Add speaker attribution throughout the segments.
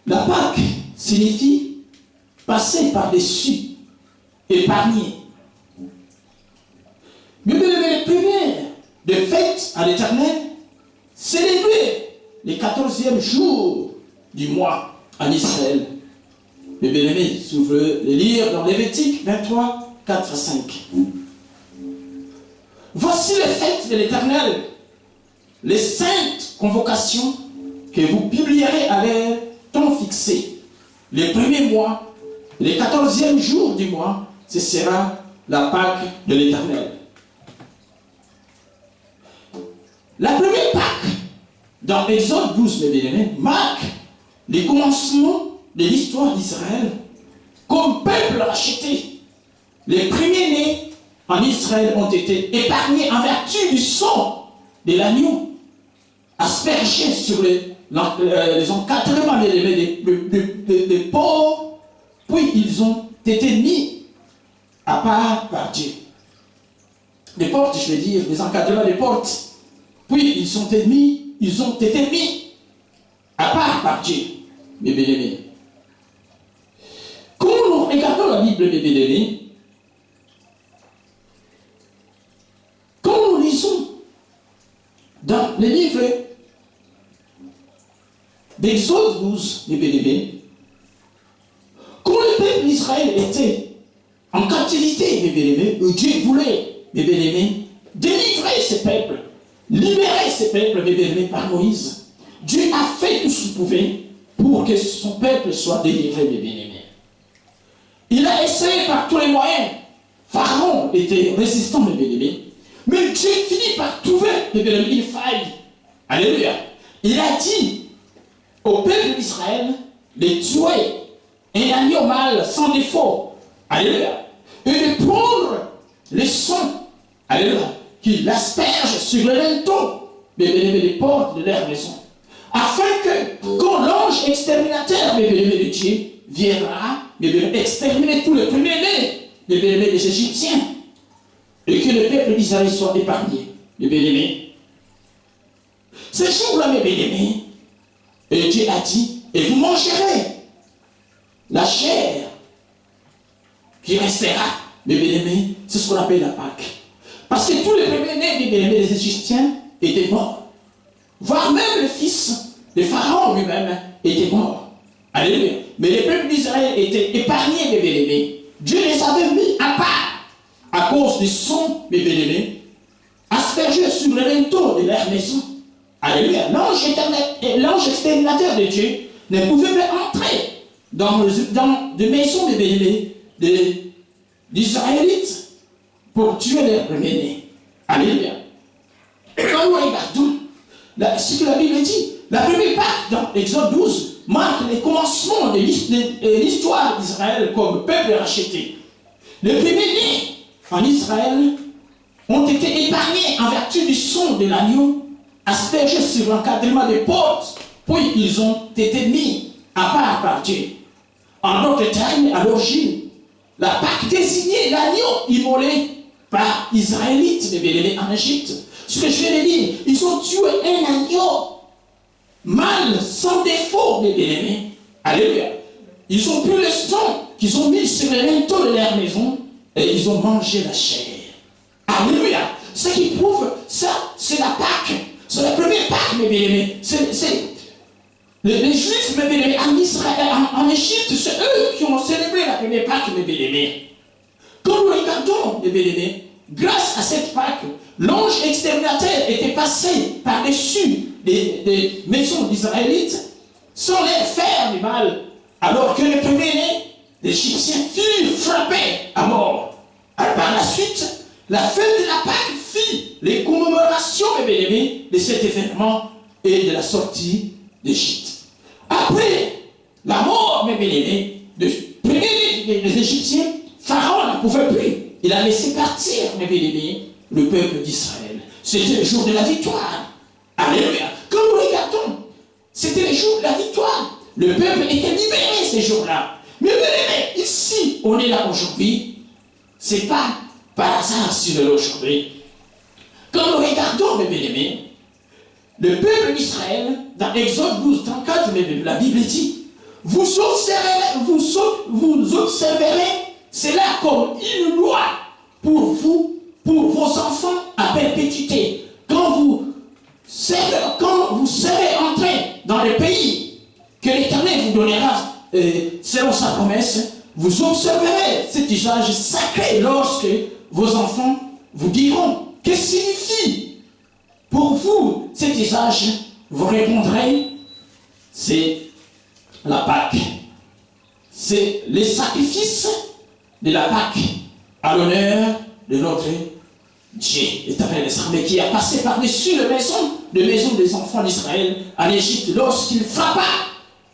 Speaker 1: La Pâque signifie passer par-dessus, épargner. Mais les premières de fêtes à l'Éternel, célébrer les 14e jours du mois en Israël. Les bien-aimés, si vous voulez les lire dans Lévitique 23, 4 à 5. Voici les fêtes de l'Éternel, les saintes convocations que vous publierez à leur temps fixé. Les premiers mois, les 14e jours du mois, ce sera la Pâque de l'Éternel. La première Pâque, dans Exode 12, mes bien-aimés, marque les commencements de l'histoire d'Israël comme peuple racheté. Les premiers-nés en Israël ont été épargnés en vertu du sang de l'agneau, aspergés sur les encadrements des pauvres, puis ils ont été mis à part par Dieu. Les portes, je veux dire, les encadrements des portes, puis ils ont été mis à part par Dieu, mes bien-aimés. Quand nous regardons la Bible, mes bien-aimés, quand nous lisons dans les livres d'Exode 12, mes bien-aimés, quand le peuple d'Israël était en captivité, mes bien-aimés, Dieu voulait, mes bien-aimés, délivrer ce peuple, libérer ce peuple, mes bien-aimés, par Moïse. Dieu a fait tout ce qu'il pouvait pour que son peuple soit délivré, mes bien-aimés. Il a essayé par tous les moyens. Pharaon était résistant, mes bien-aimés. Mais Dieu finit par trouver, mes bien-aimés, une faille. Alléluia. Il a dit au peuple d'Israël de tuer un agneau mâle sans défaut. Alléluia. Et de prendre le sang, alléluia, qu'il asperge sur le linteau, mes bien-aimés, les portes de leur maison. Afin que, quand l'ange exterminateur, mes bien-aimés de Dieu, viendra, mes bien-aimés, exterminer tous les premiers-nés, mes bien-aimés, des Égyptiens, et que le peuple d'Israël soit épargné, mes bien-aimés. Ce jour-là, mes bien-aimés, et Dieu a dit, et vous mangerez la chair qui restera, mes bien-aimés, c'est ce qu'on appelle la Pâque. Parce que tous les premiers-nés, mes bien-aimés, des Égyptiens, étaient morts. Voire même le fils de Pharaon lui-même était mort. Alléluia. Mais les peuples d'Israël étaient épargnés, mes bien-aimés. Dieu les avait mis à part à cause du sang, mes bien-aimés, aspergés sur le linteau de leur maison. Alléluia. L'ange exterminateur de Dieu ne pouvait pas entrer dans des maisons, mes bien-aimés, des Israélites pour tuer leurs premiers-nés. Alléluia. Et quand nous regardons ce que la Bible dit, la première Pâque dans Exode 12 marque les commencements de l'histoire d'Israël comme peuple racheté. Les premiers-nés en Israël ont été épargnés en vertu du sang de l'agneau, aspergés sur l'encadrement des portes, puis ils ont été mis à part par Dieu. En d'autres termes, à l'origine, la Pâque désignait l'agneau immolé par Israélites, mes bien-aimés, en Égypte. Ce que je viens de dire, ils ont tué un agneau mâle, sans défaut, mes bien-aimés. Alléluia. Ils ont pris le sang qu'ils ont mis sur les linteaux de leur maison et ils ont mangé la chair. Alléluia. Ce qui prouve ça, c'est la Pâque. C'est la première Pâque, mes bien-aimés. Les Juifs, mes bien-aimés, en Israël, en Égypte, c'est eux qui ont célébré la première Pâque, mes bien-aimés. Quand nous regardons, mes bien-aimés, grâce à cette Pâque, l'ange exterminateur était passé par-dessus des maisons d'Israélites sans leur faire du mal, alors que les premiers-nés d'Égyptiens furent frappés à mort. Alors, par la suite, la fête de la Pâque fit les commémorations, mes bien-aimés, de cet événement et de la sortie d'Égypte. Après la mort, mes bien-aimés, des premiers-nés des Égyptiens, Pharaon ne pouvait plus. Il a laissé partir, mes bien-aimés, le peuple d'Israël. C'était le jour de la victoire. Alléluia. Quand nous regardons, c'était le jour de la victoire. Le peuple était libéré ces jours-là. Mais bien aimés, ici, on est là aujourd'hui. Ce n'est pas par hasard si on est là aujourd'hui. Quand nous regardons, mes bien-aimés, le peuple d'Israël, dans Exode 12, 34, la Bible dit, vous observerez cela comme une loi pour vous, pour vos enfants à perpétuité. Quand vous serez entrés dans le pays que l'Éternel vous donnera selon sa promesse, vous observerez cet usage sacré lorsque vos enfants vous diront que signifie pour vous cet usage. Vous répondrez, c'est la Pâque. C'est les sacrifices de la Pâque à l'honneur de notre Dieu, l'Éternel des armées, qui a passé par-dessus les maisons des enfants d'Israël en Égypte lorsqu'il frappa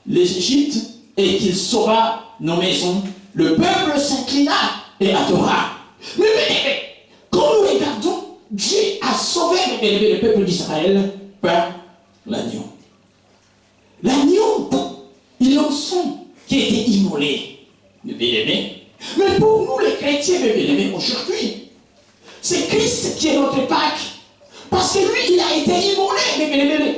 Speaker 1: l'Égypte et qu'il sauva nos maisons. Le peuple s'inclina et adora. Mais quand nous regardons, Dieu a sauvé le peuple d'Israël par l'agneau. L'agneau, il en sont qui a été immolé, mes bien-aimés. Mais pour nous, les chrétiens, mes bien-aimés, aujourd'hui, c'est Christ qui est notre Pâque. Parce que lui, il a été immolé, mes bien-aimés.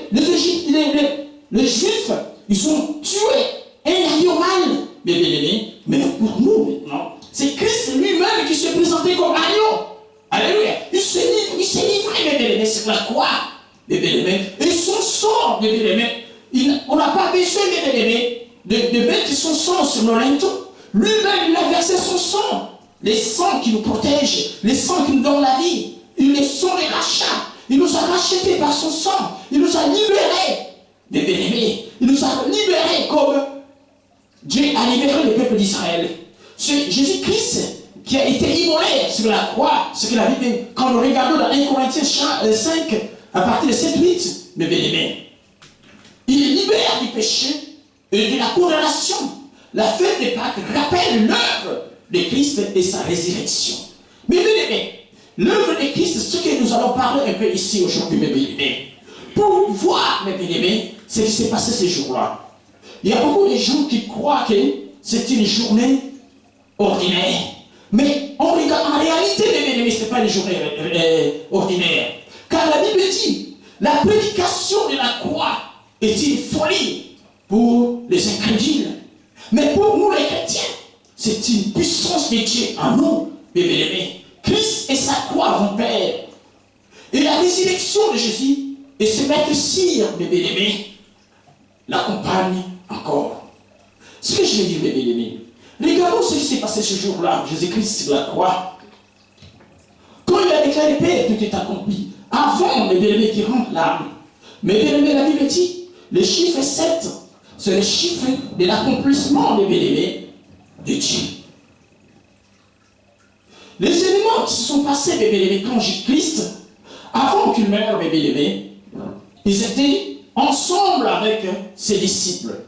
Speaker 1: Les Juifs, ils ont tué un agneau mâle, mes bien-aimés. Mais pour nous, maintenant, c'est Christ lui-même qui se présentait comme agneau. Alléluia. Il s'est livré, mes bien-aimés, sur la croix, mes bien-aimés. Et son sang, mes bien-aimés, on n'a pas besoin, mes bien-aimés, de mettre son sang sur nos linteaux. Lui-même, il a versé son sang. Les sangs qui nous protègent, les sangs qui nous donnent la vie. Les sangs des rachats. Il nous a rachetés par son sang. Il nous a libérés. Mes bien-aimés, il nous a libérés comme Dieu a libéré le peuple d'Israël. C'est Jésus-Christ qui a été immolé sur la croix. Ce que la Bible, quand nous regardons dans 1 Corinthiens 5, à partir de 7-8, mes bien-aimés, il libère du péché et de la condamnation. La fête des Pâques rappelle l'œuvre de Christ et sa résurrection. Mais bien aimés, l'œuvre de Christ, c'est ce que nous allons parler un peu ici aujourd'hui, mes bien-aimés. Pour voir, mes bien-aimés, ce qui s'est passé ces jours-là. Il y a beaucoup de gens qui croient que c'est une journée ordinaire. Mais en réalité, mes bien-aimés, ce n'est pas une journée ordinaire. Car la Bible dit, la prédication de la croix est une folie pour les incrédules. Mais pour nous les chrétiens, c'est une puissance de Dieu en nous, mes bien-aimés. Christ et sa croix vont perdre. Et la résurrection de Jésus et se mettre sur, mes bien-aimés, l'accompagne encore. Ce que je vais dire, mes bien-aimés, regardons ce qui s'est passé ce jour-là, Jésus-Christ sur la croix. Quand il a déclaré Père, tout est accompli. Avant, mes bien-aimés, qui rentrent l'âme. Mes bien-aimés, la Bible dit, le chiffre 7, c'est le chiffre de l'accomplissement, mes bien-aimés, de Dieu. Les éléments qui se sont passés, mes bien-aimés, quand Jésus-Christ, avant qu'il meure, mes bien-aimés, ils étaient ensemble avec ses disciples.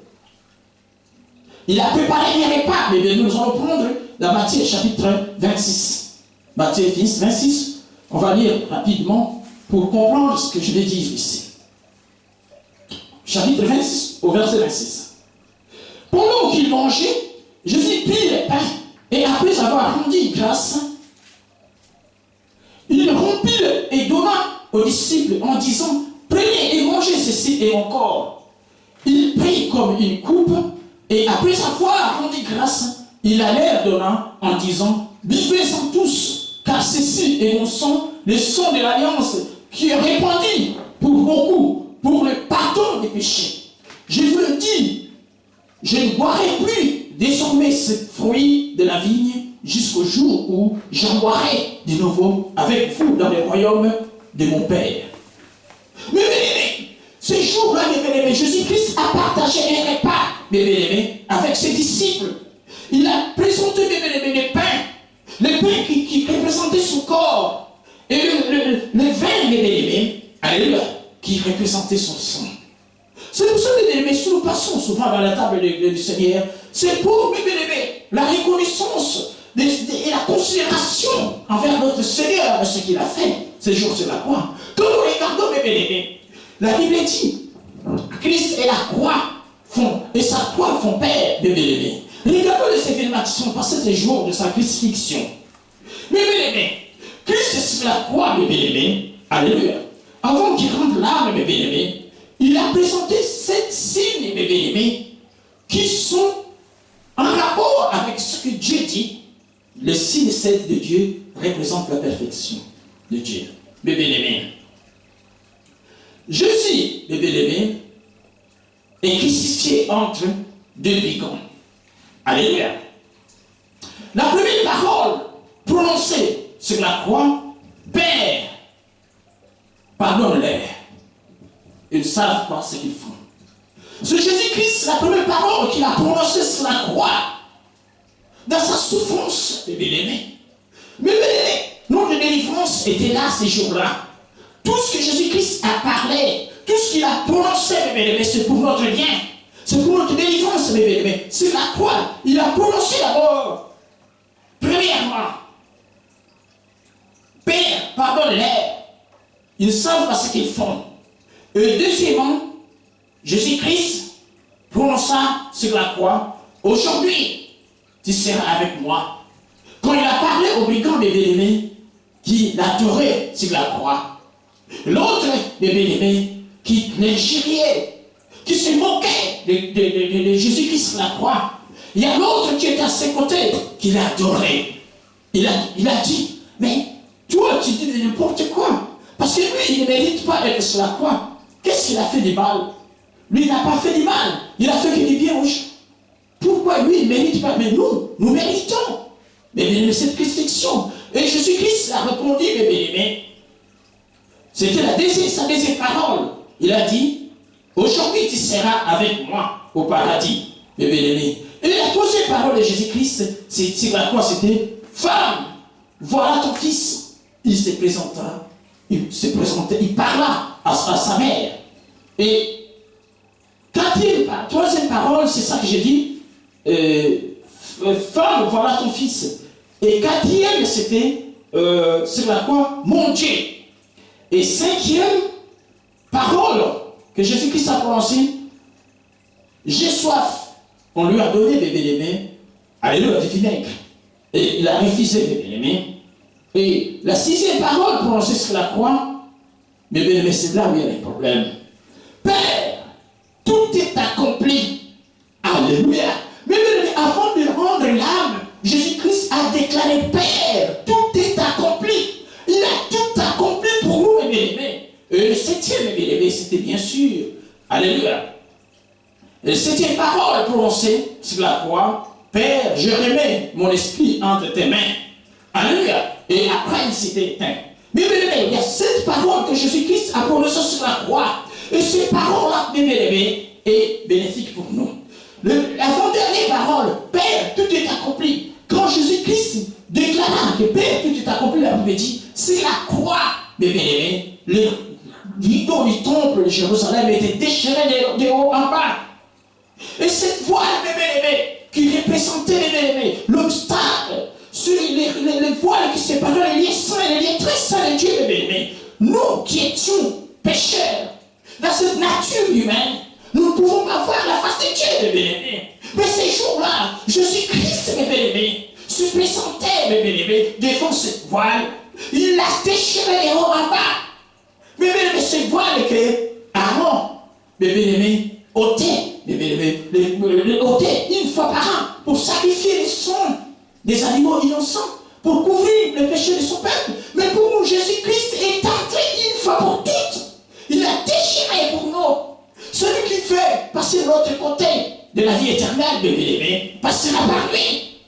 Speaker 1: Il a préparé les repas, mais nous allons prendre dans Matthieu chapitre 26. Matthieu 26, on va lire rapidement pour comprendre ce que je vais dire ici. Chapitre 26, au verset 26. Pendant qu'il mangeait, Jésus prit le pain et après avoir rendu grâce, il rompit et donna aux disciples en disant, prenez et mangez ceci et mon corps. Il prit comme une coupe et après avoir rendu grâce, il la leur donna en disant, buvez-en tous, car ceci est mon sang, le sang de l'alliance qui est répandu pour beaucoup, pour le pardon des péchés. Je vous le dis, je ne boirai plus désormais ce fruit de la vigne jusqu'au jour où j'en boirai de nouveau avec vous dans le royaume de mon Père. Mais bien-aimés, ce jour-là, mes bien-aimés, Jésus-Christ a partagé un repas, mes bien-aimés, avec ses disciples. Il a présenté, mes bien-aimés, le pain qui représentait son corps, et le vin, mes bien-aimés, alléluia, qui représentait son sang. C'est pour ça, mes bien-aimés, si nous passons souvent dans la table du Seigneur, c'est pour, mes bien-aimés, la reconnaissance et la considération envers notre Seigneur de ce qu'il a fait ces jours sur la croix. Quand nous regardons, mes bien-aimés, la Bible dit, Christ et la croix et sa croix font paix, mes bien-aimés. Regardons les événements qui sont passés ces jours de sa crucifixion. Mes bien-aimés, Christ est sur la croix, mes bien-aimés, alléluia. Avant qu'il rende l'âme, mes bien-aimés, il a présenté 7 signes, mes bien-aimés, que qui sont en rapport avec ce que Dieu dit. Le signe 7 de Dieu représente la perfection de Dieu. Mes bien-aimés, Jésus, mes bien-aimés, est crucifié entre deux brigands. Alléluia. La première parole prononcée sur la croix, Père, pardonne-leur. Ils ne savent pas ce qu'ils font. C'est Jésus-Christ, la première parole qu'il a prononcée sur la croix, dans sa souffrance, mes bien-aimés. Mes bien-aimés, notre délivrance était là ces jours-là. Tout ce que Jésus-Christ a parlé, tout ce qu'il a prononcé, mes bien-aimés, c'est pour notre bien. C'est pour notre délivrance, mes bien-aimés. C'est la croix. Il a prononcé d'abord. Premièrement, Père, pardonne-leur. Ils ne savent pas ce qu'ils font. Et deuxièmement, Jésus-Christ prononça sur la croix, aujourd'hui, tu seras avec moi. Quand il a parlé au brigand des bien-aimés, qui l'adorait sur la croix, l'autre des bien-aimés, qui l'injuriait, qui se moquait de Jésus-Christ sur la croix, il y a l'autre qui était à ses côtés, qui l'adorait. Il a dit, mais toi, tu dis n'importe quoi. Parce que lui, il ne mérite pas d'être sur la croix. Qu'est-ce qu'il a fait du mal? Lui, il n'a pas fait du mal. Il a fait que du bien aux gens. Pourquoi lui, il ne mérite pas? Mais nous méritons. Mais cette crucifixion. Et Jésus-Christ a répondu, mais c'était sa deuxième parole. Il a dit, aujourd'hui, tu seras avec moi au paradis, mes bien-aimés. Et la troisième parole de Jésus-Christ, c'est la croix, c'était, femme, voilà ton fils. Il se présenta, il parla à sa mère. Et troisième parole, c'est ça que j'ai dit, femme, voilà ton fils. Et quatrième, c'était sur la croix, mon Dieu. Et cinquième parole que Jésus-Christ a prononcée, j'ai soif. On lui a donné des bien-aimés, alléluia, du vinaigre. Et il a refusé des bien-aimés. Et la sixième parole prononcée sur la croix, mes bien-aimés, c'est là où il y a les problèmes. Père, tout est accompli. Alléluia. Mais bien-aimés, avant de rendre l'âme, Jésus-Christ a déclaré, Père, tout est accompli. Il a tout accompli pour nous, mes bien-aimés. Et le septième, mes bien-aimés, c'était bien sûr, alléluia. Et la septième parole prononcée sur la croix, Père, je remets mon esprit entre tes mains. Alléluia. Et après, il s'était éteint. Mais il y a cette parole que Jésus-Christ a prononcée sur la croix. Et ces paroles-là, est bénéfique pour nous. L'avant-dernière parole, Père, tout est accompli. Quand Jésus-Christ déclara que Père, tout est accompli, la Bible dit, c'est la croix, mes bien-aimés. Le rideau du temple de Jérusalem était déchiré de haut en bas. Et cette voile, mes bien-aimés, qui représentait, mes bien-aimés, l'obstacle, sur les voiles qui séparaient les liens saints et les liens très saints de Dieu, mes bien-aimés, nous qui étions pécheurs, dans cette nature humaine, nous ne pouvons pas voir la face de Dieu, mes bien-aimés. Mais ces jours-là, Jésus-Christ, mes bien-aimés, se présentait, mes bien-aimés, devant cette voile. Il l'a déchiré de haut en bas. Mes bien-aimés, cette voile que Aaron, mes bien-aimés, ôtait, mes bien-aimés, ôtait une fois par an pour sacrifier les sang des animaux innocents, pour couvrir le péché de son peuple. Mais pour nous, Jésus-Christ est entré une fois pour toutes. Il a déchiré pour nous. Celui qui fait passer de l'autre côté de la vie éternelle, de bien-aimé, passera par lui.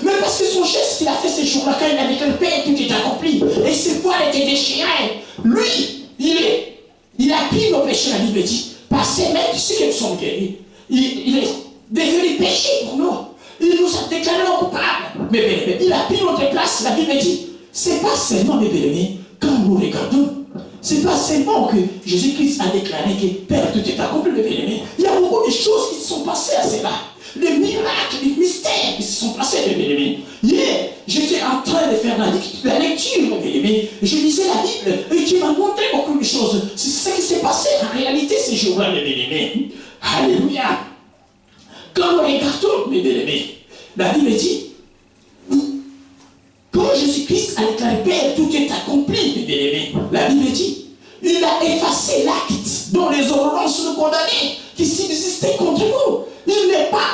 Speaker 1: Mais parce que son geste qu'il a fait ces jours-là, quand il a dit que le Père, tout est accompli, et ses voiles étaient déchirées, lui, il a pris nos péchés, la Bible dit, par ses mains, ceux qui nous sont guéris. Il est devenu péché pour nous. Il nous a déclarés coupables. Mais bien, il a pris notre place, la Bible dit, c'est pas seulement, mes bien-aimés, quand nous regardons, c'est pas seulement que Jésus-Christ a déclaré que Père, tout est accompli, mes bien-aimés. Il y a beaucoup de choses qui se sont passées à cela. Les miracles, les mystères qui se sont passés, mes bien-aimés. Hier, j'étais en train de faire la lecture, mes bien-aimés. Je lisais la Bible et Dieu m'a montré beaucoup de choses. C'est ce qui s'est passé en réalité ces jours-là, mes bien-aimés. Alléluia. Quand nous regardons, mes bien-aimés, la Bible dit, quand Jésus-Christ a déclaré Père, tout est accompli, mes bien-aimés, la Bible dit, il a effacé l'acte dont les ordonnances nous condamnaient, qui subsistaient contre nous. Il n'est pas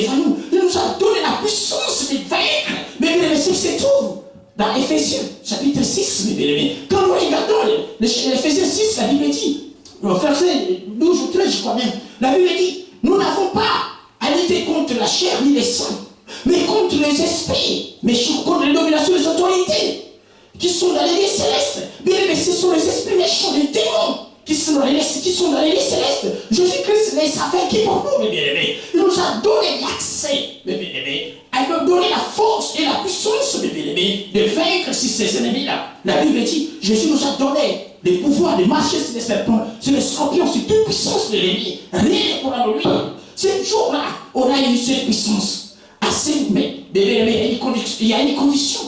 Speaker 1: devant nous. Il nous a donné la puissance de vaincre. Mais bien aimé, c'est tout. Dans Éphésiens, chapitre 6, mes bien-aimés. Quand nous regardons l'Éphésiens 6, la Bible dit, au verset 12 ou 13, je crois bien, la Bible dit, nous n'avons pas à lutter contre la chair ni les sangs, mais contre les esprits, mais contre les dominations des autorités qui sont dans les lieux célestes. Bien aimé, ce sont les esprits méchants, les démons qui sont dans les lieux célestes. Jésus-Christ les a vaincus pour nous, mes bien-aimés. Il nous a donné l'accès, mes bien-aimés, à nous donner la force et la puissance, mes bien-aimés, de vaincre ces ennemis-là. La Bible dit, Jésus nous a donné le pouvoir de marcher sur les serpents, sur les scorpions, sur toute puissance de l'ennemi. Rien ne pourra nous nuire. Ce jour-là, on a eu cette puissance. Assez, mais bien-aimés, il y a une condition.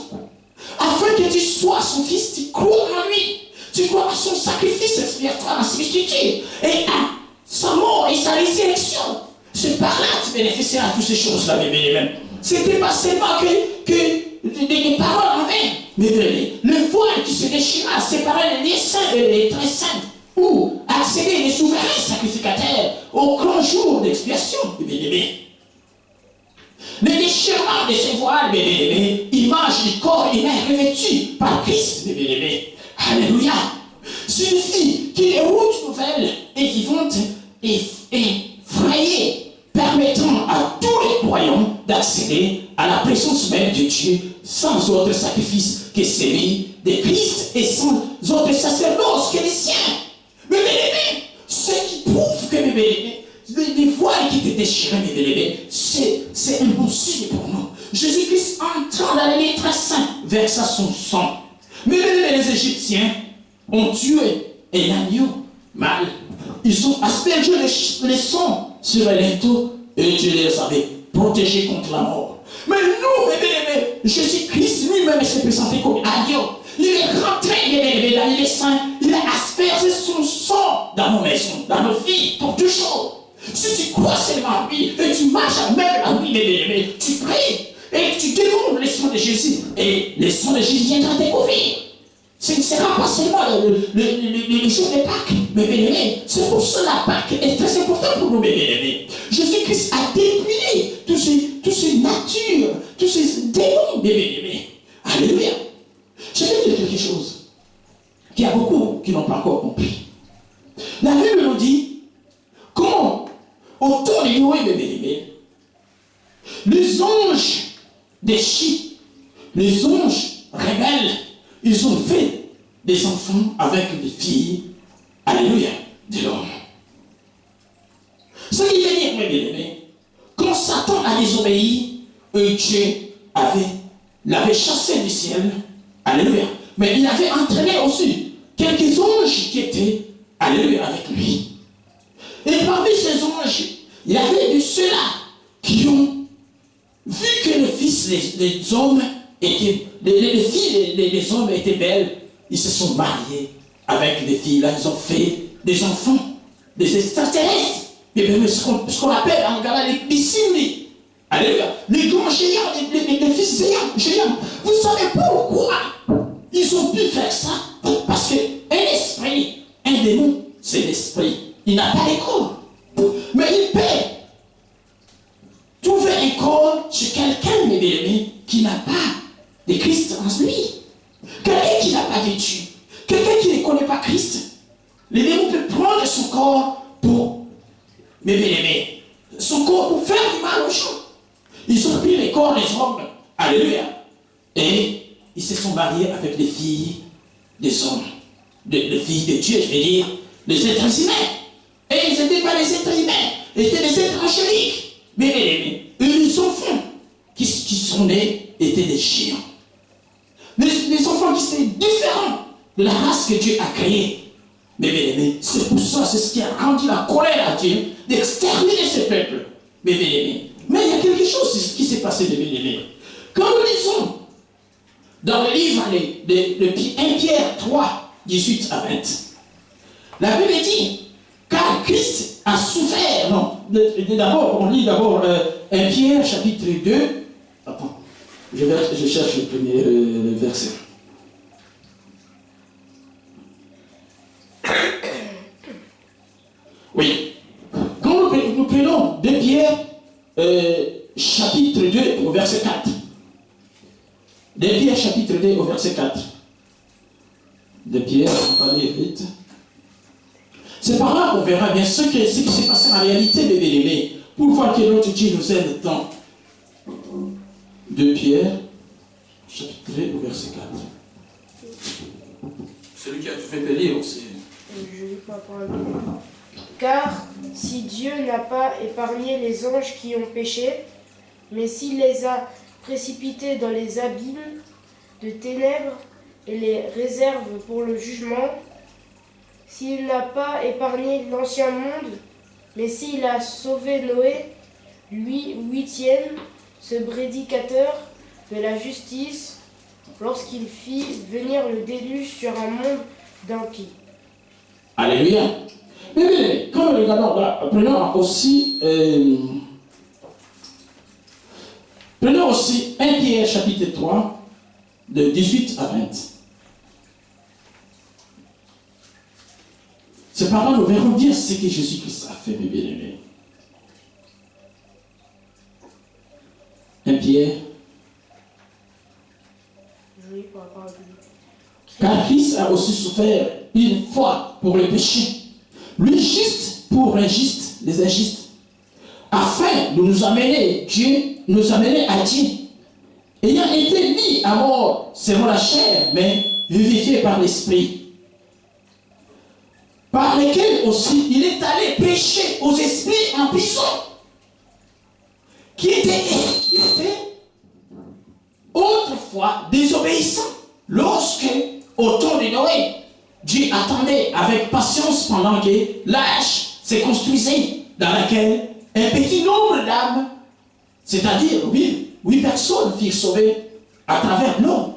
Speaker 1: Afin que tu sois son fils, tu crois en lui. Tu crois à son sacrifice expiatoire, à sa substitut, et à sa mort et sa résurrection. C'est par là que tu bénéficieras de toutes ces choses-là, mes bien-aimés. C'était pas seulement que des paroles en vain, mais le voile qui se déchira séparait les saints et les très saints, ou accéder les souverains sacrificateurs au grand jour d'expiation, mes bien-aimés. Le déchirement de ces voiles, mes bien-aimés, image du corps humain revêtu par Christ, mes bien-aimés. Alléluia. Suffit qu'il y ait une route nouvelle et vivante et frayée, permettant à tous les croyants d'accéder à la présence même de Dieu sans autre sacrifice que celui de Christ et sans autre sacerdoce que les siens. Mais bien aimés, ce qui prouve que mes bien-aimés, les voiles qui étaient déchirées, mes bien-aimés, c'est impossible pour nous. Jésus-Christ entrant dans les lieux très saints versa son sang. Mais les Égyptiens ont tué un agneau mâle. Ils ont aspergé les sang sur les linteaux et Dieu les avait protégés contre la mort. Mais nous, mes bien-aimés, Jésus-Christ lui-même s'est présenté comme agneau. Il est rentré, mes bien-aimés, dans les saints. Il a aspergé son sang dans nos maisons, dans nos vies, pour toujours. Si tu crois seulement à lui et tu marches même à lui, mes bien-aimés, tu pries. Et tu demandes le sang de Jésus, et le sang de Jésus viendra te couvrir. Ce ne sera pas seulement le jour de Pâques, mes bien-aimés. C'est pour cela la Pâques est très important pour nous, mes bien-aimés. Jésus-Christ a dépouillé toutes ces natures, tous ces démons, mes bien-aimés. Alléluia. Je vais dire quelque chose qu'il y a beaucoup qui n'ont pas encore compris. La Bible nous dit comment, au temps de Noé, mes bien-aimés, les anges déchis, les anges rebelles, ils ont fait des enfants avec des filles, alléluia, de l'homme. Ce qui veut dire, mes bien-aimés, quand Satan a désobéi, Dieu l'avait chassé du ciel, alléluia, mais il avait entraîné aussi quelques anges qui étaient, alléluia, avec lui. Et parmi ces anges, il y avait de ceux-là qui ont vu que les fils des hommes étaient, les filles des hommes étaient belles, ils se sont mariés avec les filles là, ils ont fait des enfants, des extraterrestres, et bien ce qu'on appelle en regardant les piscines, alléluia, les grands géants, les fils géants. Vous savez pourquoi ils ont pu faire ça? Parce qu'un esprit, un démon, c'est l'esprit, il n'a pas les corps, mais il peut trouver un corps chez quelqu'un, mes bien-aimés, qui n'a pas de Christ en lui. Quelqu'un qui n'a pas vécu. Quelqu'un qui ne connaît pas Christ. Le démon peut prendre son corps pour, mes bien-aimés, son corps pour faire du mal aux gens. Ils ont pris les corps des hommes. Alléluia. Et ils se sont mariés avec les filles des hommes. Les filles de Dieu, je veux dire, les êtres humains. Et ils n'étaient pas les êtres humains. Ils étaient les êtres angéliques. Mais les enfants qui sont nés étaient des géants. Les enfants qui étaient différents de la race que Dieu a créée. Mais c'est pour ça, c'est ce qui a rendu la colère à Dieu d'exterminer ce peuple. Mais il y a quelque chose qui s'est passé, quand nous lisons dans le livre de 1 Pierre 3, 18 à 20, la Bible dit, car Christ a souffert. Non, d'abord, on lit d'abord 1 Pierre chapitre 2. Attends, je cherche le premier verset. Oui. Quand nous prenons 2 Pierre chapitre 2 au verset 4. 2 Pierre chapitre 2 au verset 4. 2 Pierre, on va aller vite. C'est par là qu'on verra bien ce qui s'est passé en réalité, mes bien-aimés, pour voir que notre Dieu nous aide tant. 2 Pierre, chapitre 2 au verset 4. Celui qui a fait lire aussi.
Speaker 2: Je lis pas par là. Car si Dieu n'a pas épargné les anges qui ont péché, mais s'il les a précipités dans les abîmes de ténèbres et les réserve pour le jugement, s'il n'a pas épargné l'ancien monde, mais s'il a sauvé Noé, lui, huitième, ce prédicateur de la justice, lorsqu'il fit venir le déluge sur un monde d'impies.
Speaker 1: Alléluia. Mais quand nous regardons là, prenons aussi 1 Pierre chapitre 3, de 18 à 20. C'est par là que nous verrons bien ce que Jésus-Christ a fait, mes bien-aimés. 1 Pierre. Car Christ a aussi souffert une fois pour le péché, lui juste pour les injustes, afin de nous amener à Dieu, ayant été mis à mort selon la chair, mais vivifié par l'esprit, par lesquels aussi il est allé prêcher aux esprits en prison, qui étaient autrefois désobéissants, lorsque, au temps de Noé, Dieu attendait avec patience pendant que l'arche se construisait, dans laquelle un petit nombre d'âmes, c'est-à-dire 8 personnes, furent sauvées à travers l'eau.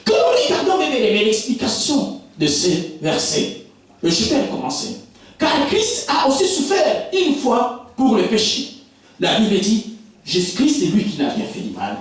Speaker 1: Que nous regardons l'explication de ces versets. Je vais recommencer. Car Christ a aussi souffert une fois pour le péché. La Bible dit, Jésus-Christ, c'est lui qui n'a rien fait du mal.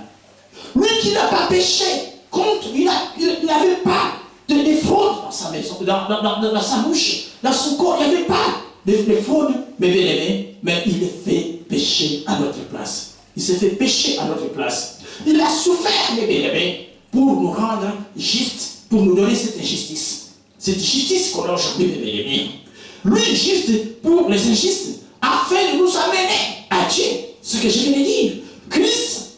Speaker 1: Lui qui n'a pas péché contre, il n'avait pas de fraude dans sa maison, dans sa bouche, dans son corps, il n'y avait pas de fraude, mais bien aimé, mais il a fait pécher à notre place. Il s'est fait pécher à notre place. Il a souffert, mes bien-aimés, pour nous rendre justes, pour nous donner cette justice. Cette justice qu'on a aujourd'hui, mes bien-aimés. Lui, juste pour les injustes, afin de nous amener à Dieu. Ce que je viens de dire. Christ,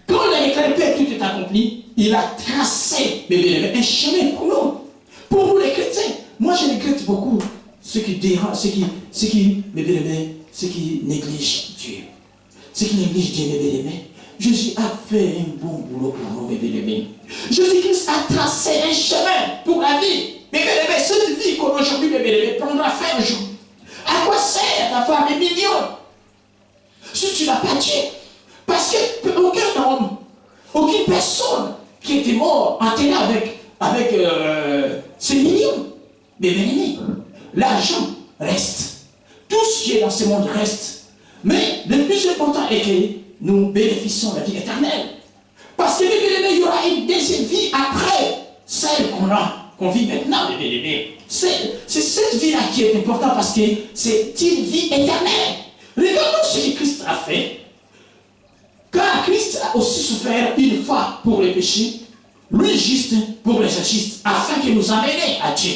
Speaker 1: quand il a déclaré que tout est accompli, il a tracé, mes bien-aimés, un chemin pour nous. Pour nous les chrétiens. Moi, je regrette beaucoup ceux qui dérangent, ceux qui, mes bien-aimés, ceux qui négligent Dieu. Ceux qui négligent Dieu, mes bien-aimés. Jésus a fait un bon boulot pour nous, mes bien-aimés. Jésus-Christ a tracé un chemin pour la vie. Mes bien-aimés, cette vie qu'on a aujourd'hui, mes bien-aimés, prendra fin un jour. À quoi sert d'avoir des millions si tu n'as pas Dieu? Parce que aucun homme, aucune personne qui était mort enterré avec ces millions. Mais bien aimés, l'argent reste. Tout ce qui est dans ce monde reste. Mais le plus important est que nous bénéficions de la vie éternelle. Parce que, bien aimés, il y aura une deuxième vie après celle qu'on vit maintenant, bien aimés. C'est cette vie-là qui est importante parce que c'est une vie éternelle. Regardons ce que Christ a fait. Car Christ a aussi souffert une fois pour les péchés, lui juste pour les injustes, afin qu'il nous amène à Dieu.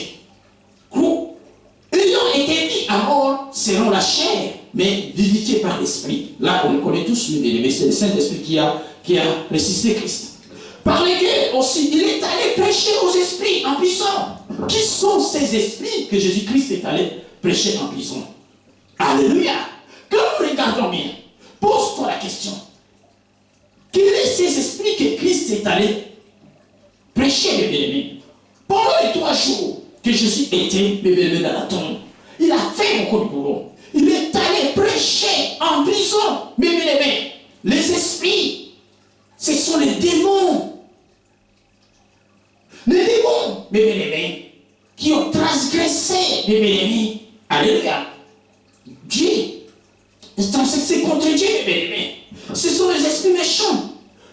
Speaker 1: Ayant été mis à mort selon la chair, mais vivifié par l'esprit. Là, on le connaît tous, mais c'est le Saint-Esprit qui a ressuscité Christ. Par lesquels aussi, il est allé prêcher aux esprits en prison. Qui sont ces esprits que Jésus-Christ est allé prêcher en prison? Alléluia! Quand nous regardons bien, pose-toi la question. Quels sont ces esprits que Christ est allé prêcher, mes bien-aimés? Pendant les 3 jours que Jésus était, mes bien-aimés, dans la tombe, il a fait beaucoup de boulot. Il est allé prêcher en prison, mes bien-aimés. Les esprits, ce sont les démons. Les démons, mes bien-aimés, qui ont transgressé, mes bien-aimés. Alléluia. Dieu est en sexe contre Dieu, mes bien-aimés. Ce sont les esprits méchants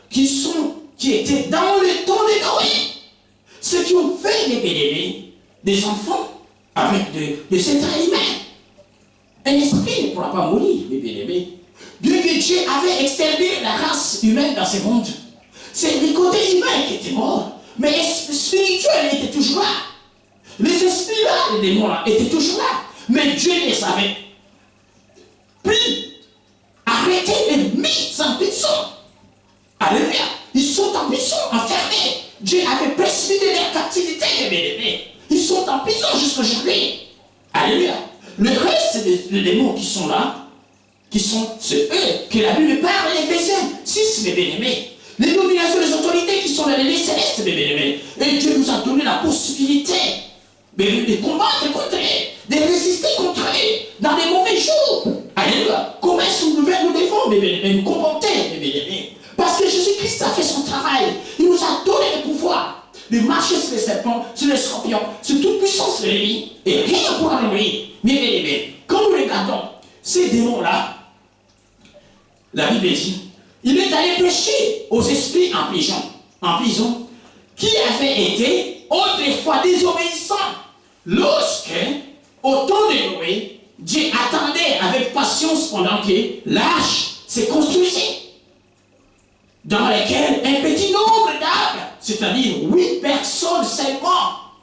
Speaker 1: qui étaient dans le temps de Noé. Ceux qui ont fait, mes bien-aimés, des enfants avec des êtres humains. Un esprit ne pourra pas mourir, mes bien-aimés. Bien que Dieu avait exterminé la race humaine dans ce monde. C'est le côté humain qui était mort. Mais le spirituel était toujours là. Les esprits là, les démons là, étaient toujours là. Mais Dieu les avait pris, arrêtés et mis en prison. Alléluia. Ils sont en prison, enfermés. Dieu avait précipité leur captivité, mes bien-aimés. Ils sont en prison jusqu'aujourd'hui. Alléluia. Le reste des démons qui sont là, c'est eux que la Bible parle, Éphésiens 6, mes bien-aimés. Les dominations, les autorités qui sont dans les lieux célestes, mes bien-aimés. Et Dieu nous a donné la possibilité de combattre contre eux, de résister contre eux dans les mauvais jours. Alléluia. Comment est-ce que nous devons nous défendre, mes bien-aimés, nous comporter, mes bien-aimés? Parce que Jésus-Christ a fait son travail. Il nous a donné le pouvoir de marcher sur les serpents, sur les scorpions, sur toute puissance de l'ennemi. Et rien pour lui. Mes bien-aimés, quand nous regardons ces démons-là, la Bible dit, il est allé prêcher aux esprits en prison, qui avaient été autrefois désobéissants, lorsque, au temps de Noé, Dieu attendait avec patience pendant que l'arche se construisait, dans lesquelles un petit nombre d'âmes, c'est-à-dire 8 personnes seulement,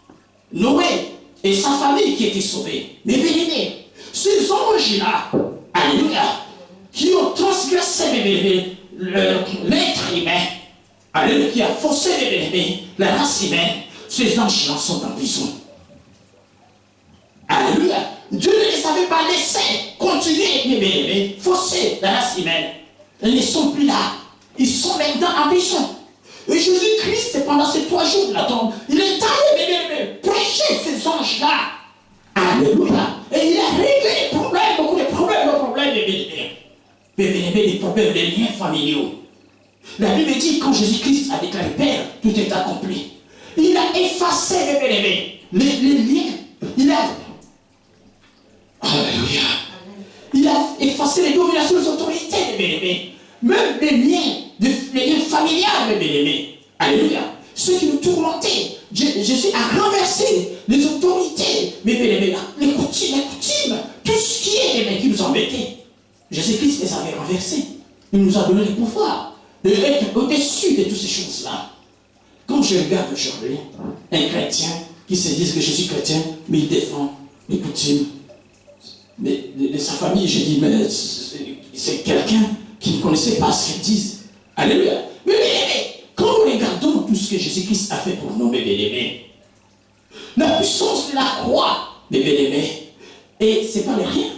Speaker 1: Noé et sa famille qui étaient sauvés. Mais bien-aimés, ces anges-là, alléluia, qui ont transgressé l'être humain, alléluia, qui a forcé la race humaine, ces anges-là sont en prison. Alléluia. Dieu ne les avait pas laissés continuer, forcer la race humaine. Ils ne sont plus là. Ils sont maintenant en prison. Et Jésus-Christ, pendant ces 3 jours de la tombe, il est allé prêcher ces anges-là. Alléluia. Et il a réglé les problèmes, beaucoup de problèmes, des problèmes des liens familiaux. La Bible dit, quand Jésus-Christ a déclaré Père, tout est accompli. Il a effacé, les liens. Alléluia. Il a effacé les dominations des autorités, même les liens familiales, mes bien-aimés. Alléluia. Ceux qui nous tourmentaient, Jésus a renversé les autorités, mes bien-aimés, les coutumes, tout ce qui est qui nous embêtait. Jésus-Christ les avait renversés. Il nous a donné le pouvoir d'être au-dessus de toutes ces choses-là. Quand je regarde aujourd'hui un chrétien qui se dit que je suis chrétien, mais il défend les coutumes de sa famille, je dis, mais c'est quelqu'un qui ne connaissait pas ce qu'ils disent. Alléluia. Mais bien-aimés, quand nous regardons tout ce que Jésus-Christ a fait pour nous, mes bien-aimés, la puissance de la croix, mes bien-aimés, et c'est pas de rien.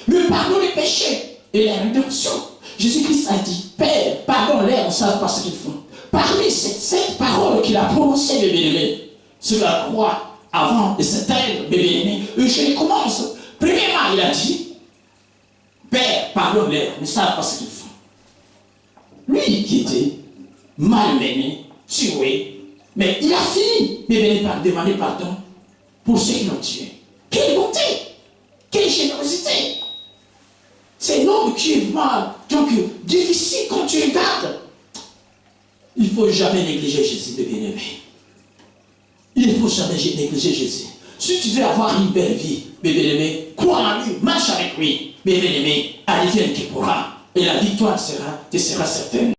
Speaker 1: Mais pardon les péchés et la rédemption. Jésus-Christ a dit, Père, pardonne-les, on ne sait pas ce qu'ils font. Parmi cette parole qu'il a prononcée, mes bien-aimés, sur la croix, avant de s'éteindre, mes bien-aimés, je commence. Premièrement, il a dit, Père, pardonne-les, on ne sait pas ce qu'ils font. Lui qui était malmené, tué, mais il a fini, mes bien-aimés, par demander pardon pour ceux qui l'ont tué. Quelle bonté, quelle générosité. C'est un homme qui est mal, donc difficile quand tu regardes. Il ne faut jamais négliger Jésus, mes bien-aimés. Il ne faut jamais négliger Jésus. Si tu veux avoir une belle vie, mes bien-aimés, crois en lui, marche avec lui, mes bien-aimés, advienne qu'il pourra. Et la victoire te sera certaine.